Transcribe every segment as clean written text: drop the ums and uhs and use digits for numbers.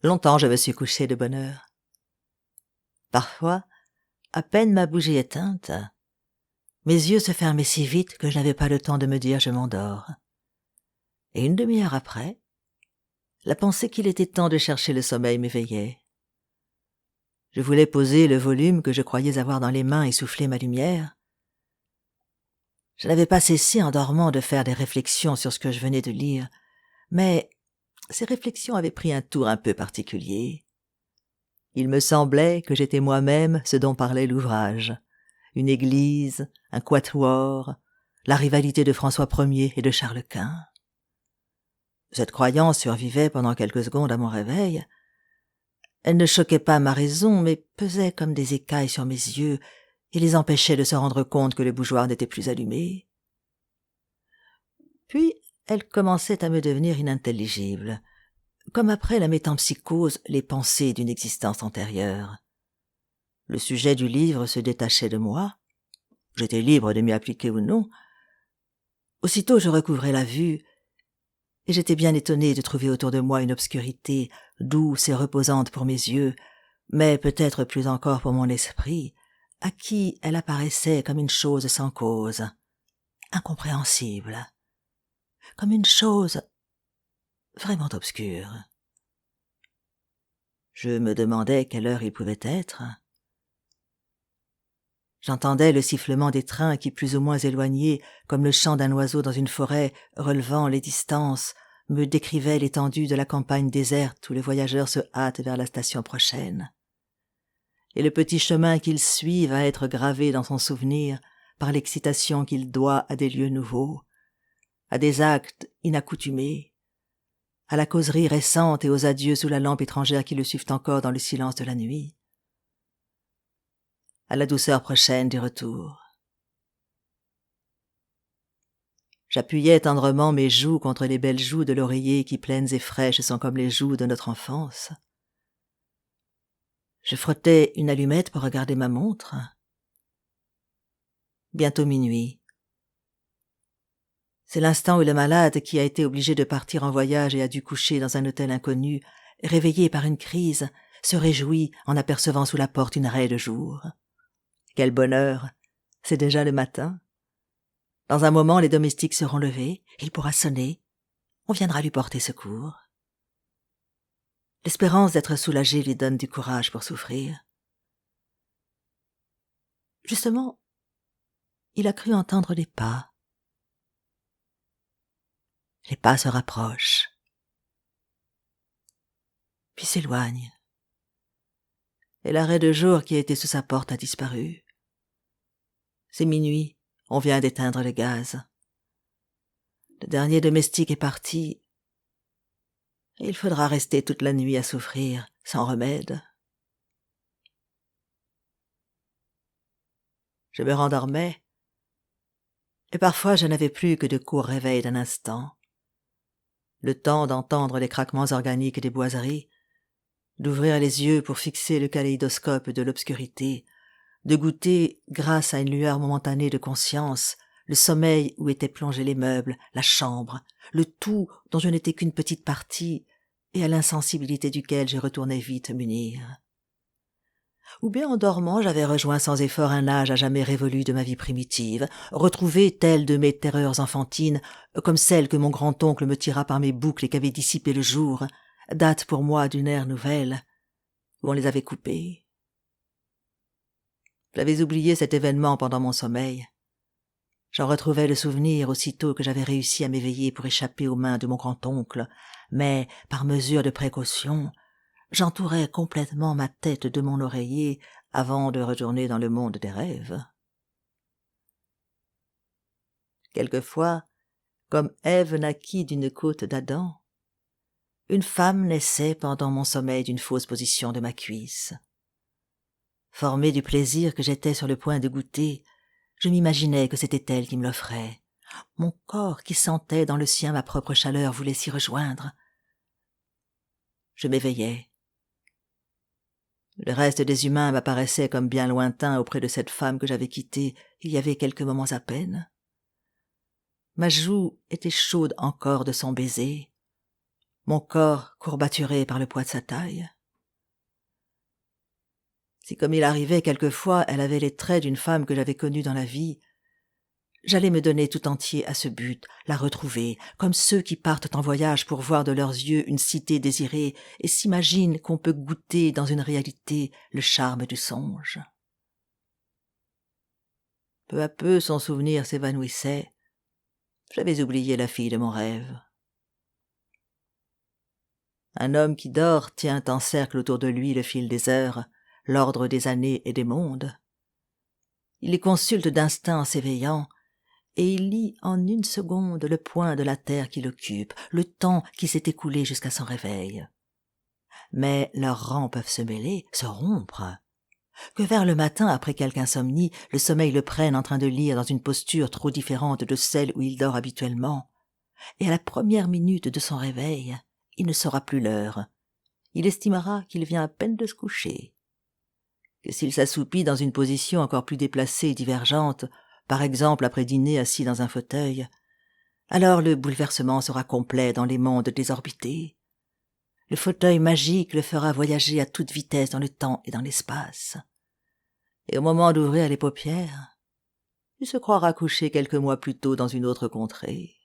Longtemps je me suis couché de bonne heure. Parfois, à peine ma bougie éteinte, mes yeux se fermaient si vite que je n'avais pas le temps de me dire je m'endors. Et une demi-heure après, la pensée qu'il était temps de chercher le sommeil m'éveillait. Je voulais poser le volume que je croyais avoir dans les mains et souffler ma lumière. Je n'avais pas cessé en dormant de faire des réflexions sur ce que je venais de lire, mais ces réflexions avaient pris un tour un peu particulier. Il me semblait que j'étais moi-même ce dont parlait l'ouvrage. Une église, un quatuor, la rivalité de François Ier et de Charles Quint. Cette croyance survivait pendant quelques secondes à mon réveil. Elle ne choquait pas ma raison, mais pesait comme des écailles sur mes yeux et les empêchait de se rendre compte que le bougeoir n'était plus allumé. Puis, elle commençait à me devenir inintelligible, comme après la métempsycose les pensées d'une existence antérieure. Le sujet du livre se détachait de moi. J'étais libre de m'y appliquer ou non. Aussitôt je recouvrais la vue, et j'étais bien étonné de trouver autour de moi une obscurité douce et reposante pour mes yeux, mais peut-être plus encore pour mon esprit, à qui elle apparaissait comme une chose sans cause, incompréhensible, comme une chose vraiment obscure. Je me demandais quelle heure il pouvait être. J'entendais le sifflement des trains qui, plus ou moins éloignés, comme le chant d'un oiseau dans une forêt, relevant les distances, me décrivaient l'étendue de la campagne déserte où les voyageurs se hâtent vers la station prochaine. Et le petit chemin qu'ils suivent va être gravé dans son souvenir par l'excitation qu'il doit à des lieux nouveaux, à des actes inaccoutumés, à la causerie récente et aux adieux sous la lampe étrangère qui le suivent encore dans le silence de la nuit, à la douceur prochaine du retour. J'appuyais tendrement mes joues contre les belles joues de l'oreiller qui, pleines et fraîches, sont comme les joues de notre enfance. Je frottais une allumette pour regarder ma montre. Bientôt minuit. C'est l'instant où le malade, qui a été obligé de partir en voyage et a dû coucher dans un hôtel inconnu, réveillé par une crise, se réjouit en apercevant sous la porte une raie de jour. Quel bonheur! C'est déjà le matin. Dans un moment, les domestiques seront levés, il pourra sonner, on viendra lui porter secours. L'espérance d'être soulagé lui donne du courage pour souffrir. Justement, il a cru entendre des pas. Les pas se rapprochent, puis s'éloignent. Et l'arrêt de jour qui était sous sa porte a disparu. C'est minuit, on vient d'éteindre le gaz. Le dernier domestique est parti, et il faudra rester toute la nuit à souffrir, sans remède. Je me rendormais, et parfois je n'avais plus que de courts réveils d'un instant. Le temps d'entendre les craquements organiques des boiseries, d'ouvrir les yeux pour fixer le kaléidoscope de l'obscurité, de goûter, grâce à une lueur momentanée de conscience, le sommeil où étaient plongés les meubles, la chambre, le tout dont je n'étais qu'une petite partie et à l'insensibilité duquel je retournais vite m'unir. Ou bien en dormant, j'avais rejoint sans effort un âge à jamais révolu de ma vie primitive, retrouvé telle de mes terreurs enfantines, comme celle que mon grand-oncle me tira par mes boucles et qu'avait dissipé le jour, date pour moi d'une ère nouvelle, où on les avait coupées. J'avais oublié cet événement pendant mon sommeil. J'en retrouvais le souvenir aussitôt que j'avais réussi à m'éveiller pour échapper aux mains de mon grand-oncle, mais, par mesure de précaution, j'entourais complètement ma tête de mon oreiller avant de retourner dans le monde des rêves. Quelquefois, comme Ève naquit d'une côte d'Adam, une femme naissait pendant mon sommeil d'une fausse position de ma cuisse. Formé du plaisir que j'étais sur le point de goûter, je m'imaginais que c'était elle qui me l'offrait. Mon corps, qui sentait dans le sien ma propre chaleur, voulait s'y rejoindre. Je m'éveillais. Le reste des humains m'apparaissait comme bien lointain auprès de cette femme que j'avais quittée il y avait quelques moments à peine. Ma joue était chaude encore de son baiser. mon corps courbaturé par le poids de sa taille. Si comme il arrivait quelquefois elle avait les traits d'une femme que j'avais connue dans la vie, j'allais me donner tout entier à ce but, la retrouver, comme ceux qui partent en voyage pour voir de leurs yeux une cité désirée et s'imaginent qu'on peut goûter dans une réalité le charme du songe. Peu à peu son souvenir s'évanouissait. J'avais oublié la fille de mon rêve. Un homme qui dort tient en cercle autour de lui le fil des heures, l'ordre des années et des mondes. Il les consulte d'instinct en s'éveillant, et il lit en une seconde le point de la terre qui l'occupe, le temps qui s'est écoulé jusqu'à son réveil. Mais leurs rangs peuvent se mêler, se rompre. Que vers le matin, après quelque insomnie, le sommeil le prenne en train de lire dans une posture trop différente de celle où il dort habituellement, et à la première minute de son réveil, il ne saura plus l'heure. Il estimera qu'il vient à peine de se coucher. Que s'il s'assoupit dans une position encore plus déplacée et divergente, par exemple après dîner assis dans un fauteuil, alors le bouleversement sera complet dans les mondes désorbités. Le fauteuil magique le fera voyager à toute vitesse dans le temps et dans l'espace. Et au moment d'ouvrir les paupières, il se croira couché quelques mois plus tôt dans une autre contrée.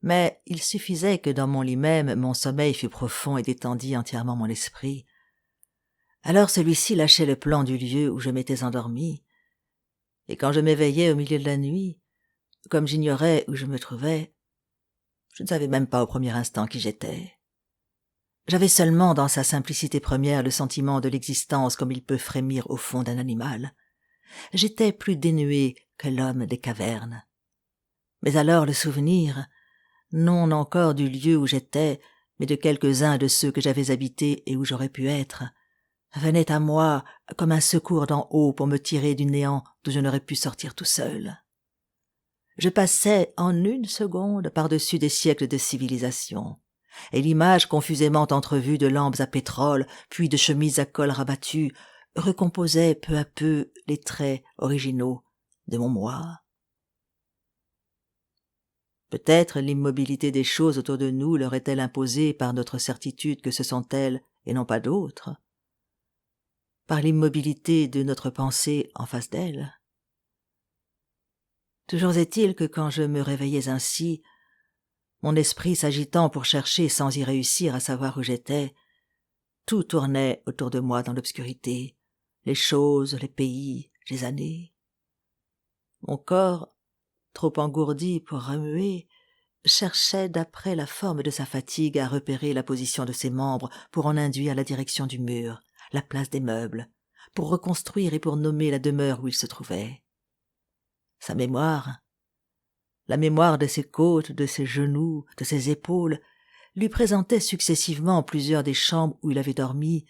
Mais il suffisait que dans mon lit même mon sommeil fût profond et détendît entièrement mon esprit. Alors celui-ci lâchait le plan du lieu où je m'étais endormi, et quand je m'éveillais au milieu de la nuit, comme j'ignorais où je me trouvais, je ne savais même pas au premier instant qui j'étais. J'avais seulement dans sa simplicité première le sentiment de l'existence comme il peut frémir au fond d'un animal. J'étais plus dénué que l'homme des cavernes. Mais alors le souvenir, non encore du lieu où j'étais, mais de quelques-uns de ceux que j'avais habités et où j'aurais pu être, venait à moi comme un secours d'en haut pour me tirer du néant d'où je n'aurais pu sortir tout seul. Je passais en une seconde par-dessus des siècles de civilisation, et l'image confusément entrevue de lampes à pétrole, puis de chemises à col rabattu, recomposait peu à peu les traits originaux de mon moi. Peut-être l'immobilité des choses autour de nous leur est-elle imposée par notre certitude que ce sont elles et non pas d'autres, par l'immobilité de notre pensée en face d'elles. Toujours est-il que quand je me réveillais ainsi, mon esprit s'agitant pour chercher sans y réussir à savoir où j'étais, tout tournait autour de moi dans l'obscurité, les choses, les pays, les années. Mon corps, trop engourdi pour remuer, cherchait d'après la forme de sa fatigue à repérer la position de ses membres pour en induire la direction du mur, la place des meubles, pour reconstruire et pour nommer la demeure où il se trouvait. Sa mémoire, la mémoire de ses côtes, de ses genoux, de ses épaules, lui présentait successivement plusieurs des chambres où il avait dormi,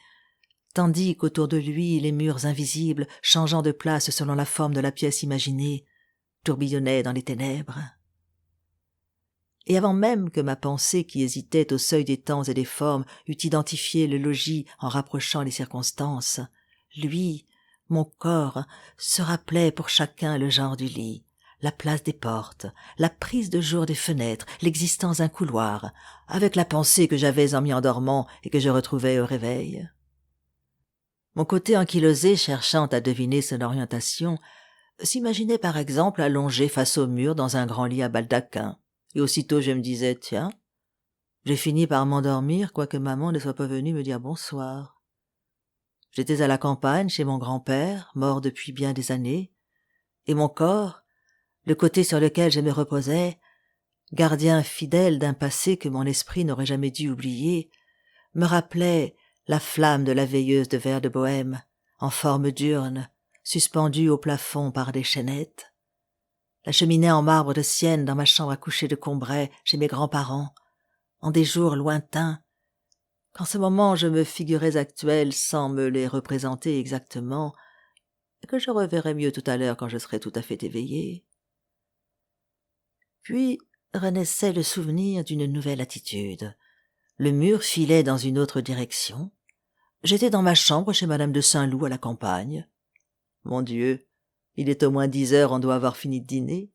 tandis qu'autour de lui les murs invisibles, changeant de place selon la forme de la pièce imaginée, tourbillonnaient dans les ténèbres. Et avant même que ma pensée qui hésitait au seuil des temps et des formes eût identifié le logis en rapprochant les circonstances, lui, mon corps, se rappelait pour chacun le genre du lit, la place des portes, la prise de jour des fenêtres, l'existence d'un couloir, avec la pensée que j'avais en m'y endormant et que je retrouvais au réveil. Mon côté ankylosé, cherchant à deviner son orientation, s'imaginait par exemple allongé face au mur dans un grand lit à baldaquin, et aussitôt je me disais « Tiens, j'ai fini par m'endormir, quoique maman ne soit pas venue me dire bonsoir. » J'étais à la campagne chez mon grand-père, mort depuis bien des années, et mon corps, le côté sur lequel je me reposais, gardien fidèle d'un passé que mon esprit n'aurait jamais dû oublier, me rappelait la flamme de la veilleuse de verre de Bohême, en forme d'urne, suspendue au plafond par des chaînettes, la cheminée en marbre de Sienne dans ma chambre à coucher de Combray chez mes grands-parents, en des jours lointains, qu'en ce moment je me figurais actuels sans me les représenter exactement, et que je reverrai mieux tout à l'heure quand je serai tout à fait éveillé. Puis renaissait le souvenir d'une nouvelle attitude. Le mur filait dans une autre direction. J'étais dans ma chambre chez madame de Saint-Loup à la campagne. Mon Dieu, il est au moins 10 heures, on doit avoir fini de dîner.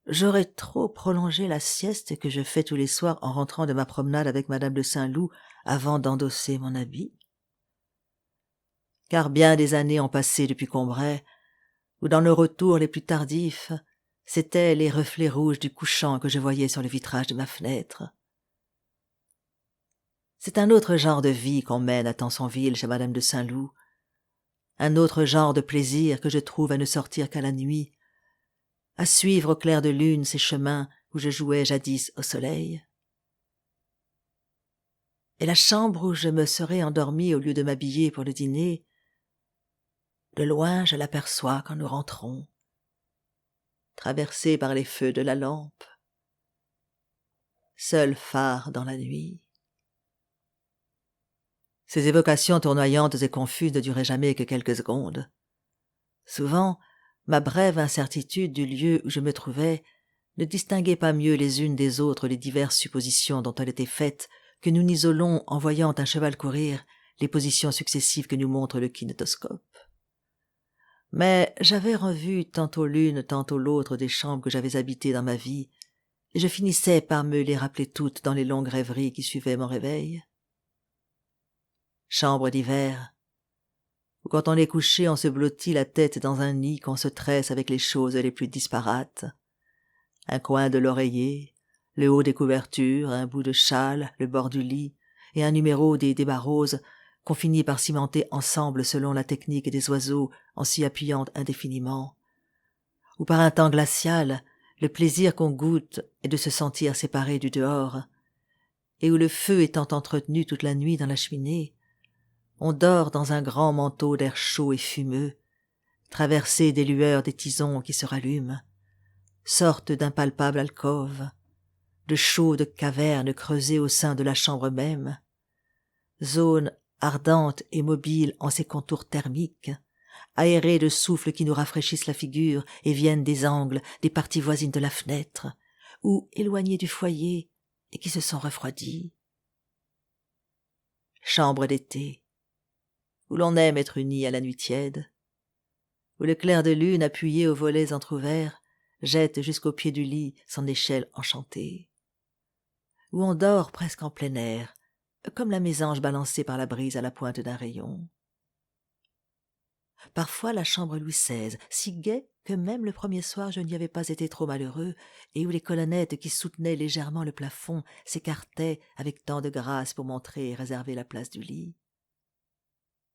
j'aurais trop prolongé la sieste que je fais tous les soirs en rentrant de ma promenade avec madame de Saint-Loup avant d'endosser mon habit. Car bien des années ont passé depuis Combray, où dans nos retours les plus tardifs, c'étaient les reflets rouges du couchant que je voyais sur le vitrage de ma fenêtre. C'est un autre genre de vie qu'on mène à Tansonville chez madame de Saint-Loup, un autre genre de plaisir que je trouve à ne sortir qu'à la nuit, à suivre au clair de lune ces chemins où je jouais jadis au soleil. Et la chambre où je me serais endormie au lieu de m'habiller pour le dîner, de loin je l'aperçois quand nous rentrons, traversée par les feux de la lampe, seul phare dans la nuit. Ces évocations tournoyantes et confuses ne duraient jamais que quelques secondes. Souvent, ma brève incertitude du lieu où je me trouvais ne distinguait pas mieux les unes des autres les diverses suppositions dont elle était faite que nous n'isolons en voyant un cheval courir les positions successives que nous montre le kinétoscope. Mais j'avais revu tantôt l'une, tantôt l'autre des chambres que j'avais habitées dans ma vie, et je finissais par me les rappeler toutes dans les longues rêveries qui suivaient mon réveil. Chambre d'hiver, où quand on est couché on se blottit la tête dans un nid qu'on se tresse avec les choses les plus disparates. Un coin de l'oreiller, le haut des couvertures, un bout de châle, le bord du lit, et un numéro des Débarroses qu'on finit par cimenter ensemble selon la technique des oiseaux en s'y appuyant indéfiniment. Ou par un temps glacial, le plaisir qu'on goûte est de se sentir séparé du dehors, et où le feu étant entretenu toute la nuit dans la cheminée, on dort dans un grand manteau d'air chaud et fumeux, traversé des lueurs des tisons qui se rallument, sorte d'impalpable alcôve, de chaudes cavernes creusées au sein de la chambre même, zone ardente et mobile en ses contours thermiques, aérée de souffles qui nous rafraîchissent la figure et viennent des angles, des parties voisines de la fenêtre, ou éloignées du foyer et qui se sont refroidies. Chambre d'été, où l'on aime être uni à la nuit tiède, où le clair de lune appuyé aux volets entr'ouverts jette jusqu'au pied du lit son échelle enchantée, où on dort presque en plein air, comme la mésange balancée par la brise à la pointe d'un rayon. Parfois la chambre Louis XVI, si gaie que même le premier soir je n'y avais pas été trop malheureux, et où les colonnettes qui soutenaient légèrement le plafond s'écartaient avec tant de grâce pour montrer et réserver la place du lit.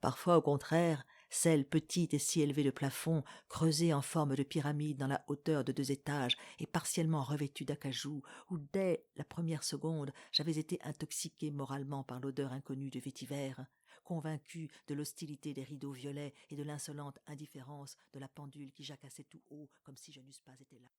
Parfois, au contraire, celle petite et si élevée de plafond, creusée en forme de pyramide dans la hauteur de 2 étages et partiellement revêtue d'acajou, où dès la première seconde j'avais été intoxiqué moralement par l'odeur inconnue du vétiver, convaincu de l'hostilité des rideaux violets et de l'insolente indifférence de la pendule qui jacassait tout haut comme si je n'eusse pas été là.